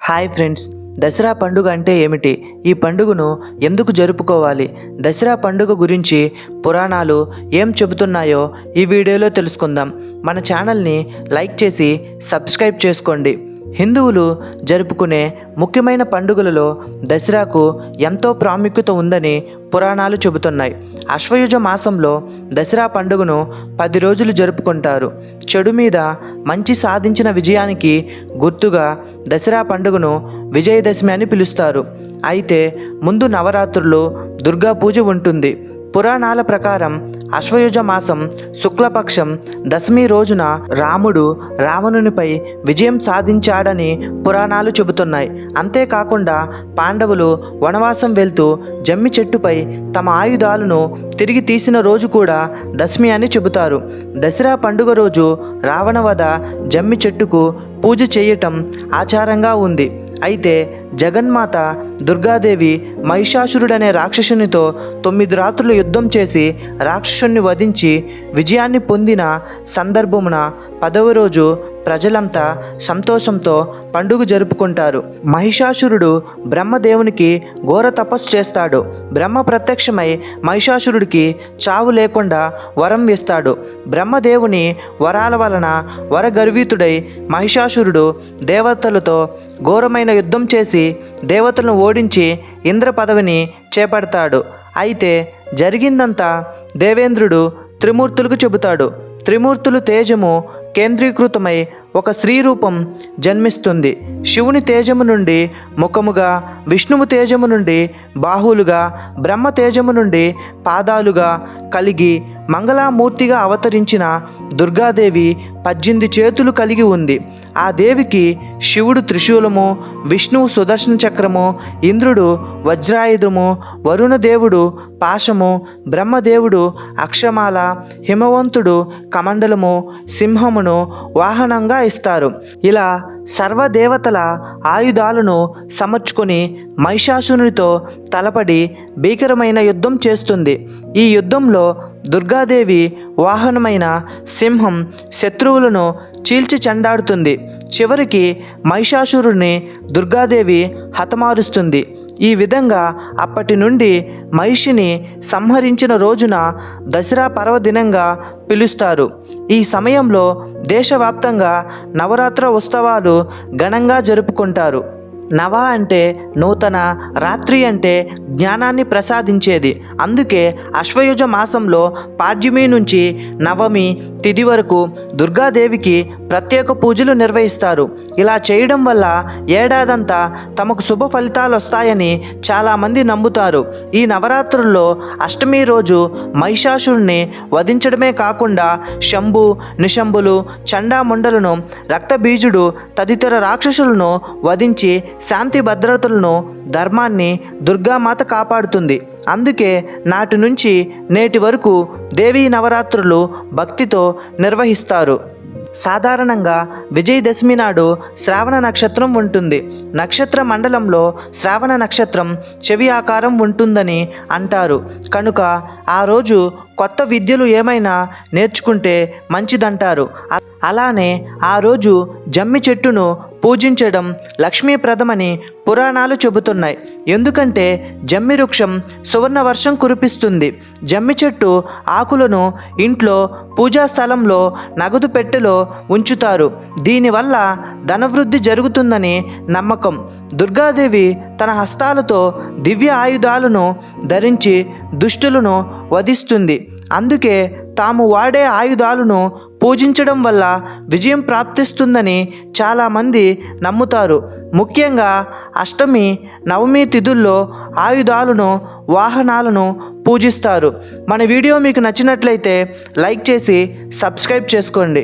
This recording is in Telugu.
హాయ్ ఫ్రెండ్స్, దసరా పండుగ అంటే ఏమిటి? ఈ పండుగను ఎందుకు జరుపుకోవాలి? దసరా పండుగ గురించి పురాణాలు ఏం చెబుతున్నాయో ఈ వీడియోలో తెలుసుకుందాం. మన ఛానల్ని లైక్ చేసి సబ్స్క్రైబ్ చేసుకోండి. హిందువులు జరుపుకునే ముఖ్యమైన పండుగలలో దసరాకు ఎంతో ప్రాముఖ్యత ఉందని పురాణాలు చెబుతున్నాయి. అశ్వయుజ మాసంలో దసరా పండుగను 10 రోజులు జరుపుకుంటారు. చెడు మీద మంచి సాధించిన విజయానికి గుర్తుగా దసరా పండుగను విజయదశమి అని పిలుస్తారు. అయితే ముందు నవరాత్రులు, దుర్గా పూజ ఉంటుంది. పురాణాల ప్రకారం అశ్వయుజ మాసం శుక్లపక్షం దశమి రోజున రాముడు రావణునిపై విజయం సాధించాడని పురాణాలు చెబుతున్నాయి. అంతేకాకుండా పాండవులు వనవాసం వెళ్తూ జమ్మి చెట్టుపై తమ ఆయుధాలను తిరిగి తీసిన రోజు కూడా దశమి అని చెబుతారు. దసరా పండుగ రోజు రావణవధ జమ్మి చెట్టుకు పూజ చేయటం ఆచారంగా ఉంది. అయితే జగన్మాత దుర్గాదేవి మహిషాసురుడనే రాక్షసునితో 9 రాత్రులు యుద్ధం చేసి రాక్షసుని వధించి విజయాన్ని పొందిన సందర్భమున 10వ రోజు ప్రజలంతా సంతోషంతో పండుగ జరుపుకుంటారు. మహిషాసురుడు బ్రహ్మదేవునికి ఘోర తపస్సు చేస్తాడు. బ్రహ్మ ప్రత్యక్షమై మహిషాసురుడికి చావు లేకుండా వరం ఇస్తాడు. బ్రహ్మదేవుని వరాల వలన వరగర్వితుడై మహిషాసురుడు దేవతలతో ఘోరమైన యుద్ధం చేసి దేవతలను ఓడించి ఇంద్ర పదవిని చేపడతాడు. అయితే జరిగిందంతా దేవేంద్రుడు త్రిమూర్తులకు చెబుతాడు. త్రిమూర్తులు తేజము కేంద్రీకృతమై ఒక స్త్రీ రూపం జన్మిస్తుంది. శివుని తేజము నుండి ముఖముగా, విష్ణువు తేజము నుండి బాహువులుగా, బ్రహ్మ తేజము నుండి పాదాలుగా కలిగి మంగళామూర్తిగా అవతరించిన దుర్గాదేవి 18 చేతులు కలిగి ఉంది. ఆ దేవికి శివుడు త్రిశూలము, విష్ణువు సుదర్శన చక్రము, ఇంద్రుడు వజ్రాయుధము, వరుణదేవుడు పాశము, బ్రహ్మదేవుడు అక్షమాల, హిమవంతుడు కమండలము, సింహమును వాహనంగా ఇస్తారు. ఇలా సర్వదేవతల ఆయుధాలను సమర్చుకొని మహిషాసురునితో తలపడి భీకరమైన యుద్ధం చేస్తుంది. ఈ యుద్ధంలో దుర్గాదేవి వాహనమైన సింహం శత్రువులను చీల్చి చెండాడుతుంది. చివరికి మహిషాసురుని దుర్గాదేవి హతమారుస్తుంది. ఈ విధంగా అప్పటి నుండి మహిషిని సంహరించిన రోజున దసరా పర్వదినంగా పిలుస్తారు. ఈ సమయంలో దేశవ్యాప్తంగా నవరాత్ర ఉత్సవాలు ఘనంగా జరుపుకుంటారు. నవ అంటే నూతన, రాత్రి అంటే జ్ఞానాన్ని ప్రసాదించేది. అందుకే అశ్వయుజ మాసంలో పాడ్యమి నుంచి నవమి తిథి వరకు దుర్గాదేవికి ప్రత్యేక పూజలు నిర్వహిస్తారు. ఇలా చేయడం వల్ల ఏడాదంతా తమకు శుభ ఫలితాలు వస్తాయని చాలామంది నమ్ముతారు. ఈ నవరాత్రుల్లో అష్టమి రోజు మహిషాసురుని వధించడమే కాకుండా శంభు, నిశంభులు, చండాముండలను, రక్తబీజుడు తదితర రాక్షసులను వధించి శాంతి భద్రతలను, ధర్మాన్ని దుర్గామాత కాపాడుతుంది. అందుకే నాటి నుంచి నేటి వరకు దేవీ నవరాత్రులు భక్తితో నిర్వహిస్తారు. సాధారణంగా విజయదశమి నాడు శ్రావణ నక్షత్రం ఉంటుంది. నక్షత్ర మండలంలో శ్రావణ నక్షత్రం చెవి ఆకారం ఉంటుందని అంటారు. కనుక ఆ రోజు కొత్త విద్యలు ఏమైనా నేర్చుకుంటే మంచిదంటారు. అలానే ఆ రోజు జమ్మి చెట్టును పూజించడం లక్ష్మీప్రదమని పురాణాలు చెబుతున్నాయి. ఎందుకంటే జమ్మి వృక్షం సువర్ణ వర్షం కురిపిస్తుంది. జమ్మి చెట్టు ఆకులను ఇంట్లో పూజా స్థలంలో నగదు పెట్టెలో ఉంచుతారు. దీనివల్ల ధనవృద్ధి జరుగుతుందని నమ్మకం. దుర్గాదేవి తన హస్తాలతో దివ్య ఆయుధాలను ధరించి దుష్టులను వధిస్తుంది. అందుకే తాము వాడే ఆయుధాలను పూజించడం వల్ల విజయం ప్రాప్తిస్తుందని చాలామంది నమ్ముతారు. ముఖ్యంగా అష్టమి, నవమి తిథుల్లో ఆయుధాలను, వాహనాలను పూజిస్తారు. మన వీడియో మీకు నచ్చినట్లయితే లైక్ చేసి సబ్స్క్రైబ్ చేసుకోండి.